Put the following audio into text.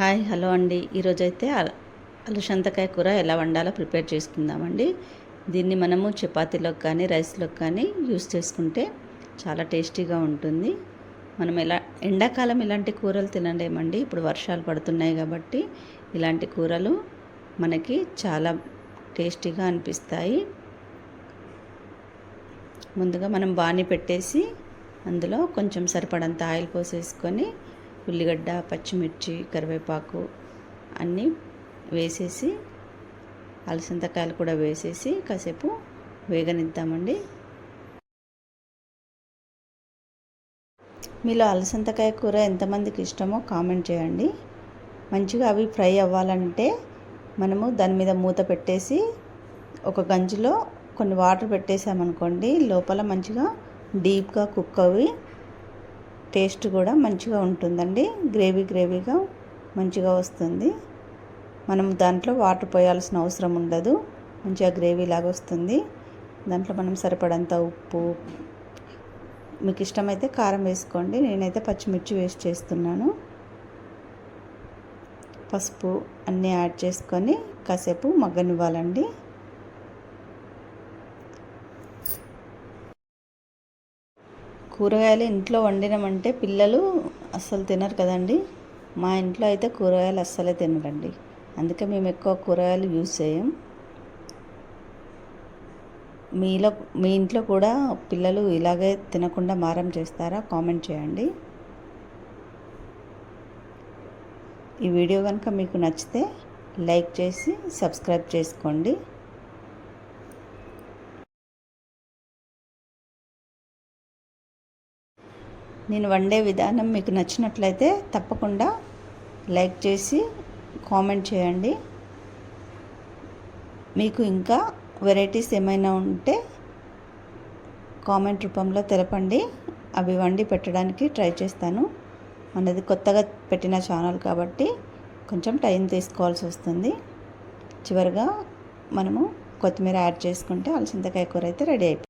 Hi hello అండి. ఈరోజైతే అలసందకాయ కూర ఎలా వండాలో ప్రిపేర్ చేసుకుందామండి. దీన్ని మనము చపాతీలోకి కానీ రైస్లోకి కానీ యూస్ చేసుకుంటే చాలా టేస్టీగా ఉంటుంది. మనం ఎండాకాలం ఇలాంటి కూరలు తినలేమండి. ఇప్పుడు వర్షాలు పడుతున్నాయి కాబట్టి ఇలాంటి కూరలు మనకి చాలా టేస్టీగా అనిపిస్తాయి. ముందుగా మనం బాణీ పెట్టేసి అందులో కొంచెం సరిపడంత ఆయిల్ పోసేసుకొని ఉల్లిగడ్డ, పచ్చిమిర్చి, కరివేపాకు అన్నీ వేసేసి అలసందకాయలు కూడా వేసేసి కాసేపు వేగనిద్దామండి. మీలో అలసందకాయ కూర ఎంతమందికి ఇష్టమో కామెంట్ చేయండి. మంచిగా అవి ఫ్రై అవ్వాలంటే మనము దాని మీద మూత పెట్టేసి ఒక గంజిలో కొన్ని వాటర్ పెట్టేసామనుకోండి, లోపల మంచిగా డీప్గా కుక్ అవి టేస్ట్ కూడా మంచిగా ఉంటుందండి. గ్రేవీగా మంచిగా వస్తుంది. మనం దాంట్లో వాటర్ పోయాల్సిన అవసరం ఉండదు. మంచిగా గ్రేవీ లాగా వస్తుంది. దాంట్లో మనం సరిపడంత ఉప్పు, మీకు ఇష్టమైతే కారం వేసుకోండి. నేనైతే పచ్చిమిర్చి వేస్ట్ చేస్తున్నాను. పసుపు అన్నీ యాడ్ చేసుకొని కాసేపు మగ్గనివ్వాలండి. కూరగాయలు ఇంట్లో వండినామంటే పిల్లలు అస్సలు తినరు కదండి. మా ఇంట్లో అయితే కూరగాయలు అస్సలే తినరండి. అందుకే మేము ఎక్కువ కూరగాయలు యూజ్ చేయం. మీ ఇంట్లో కూడా పిల్లలు ఇలాగే తినకుండా మారం చేస్తారా? కామెంట్ చేయండి. ఈ వీడియో కనుక మీకు నచ్చితే లైక్ చేసి సబ్స్క్రైబ్ చేసుకోండి. నేను వండే విధానం మీకు నచ్చినట్లయితే తప్పకుండా లైక్ చేసి కామెంట్ చేయండి. మీకు ఇంకా వెరైటీస్ ఏమైనా ఉంటే కామెంట్ రూపంలో తెలపండి. అవి వండి పెట్టడానికి ట్రై చేస్తాను. మనది కొత్తగా పెట్టిన ఛానల్ కాబట్టి కొంచెం టైం తీసుకోవాల్సి వస్తుంది. చివరిగా మనము కొత్తిమీర యాడ్ చేసుకుంటే అలసందకాయ కూర అయితే రెడీ అయిపోయింది.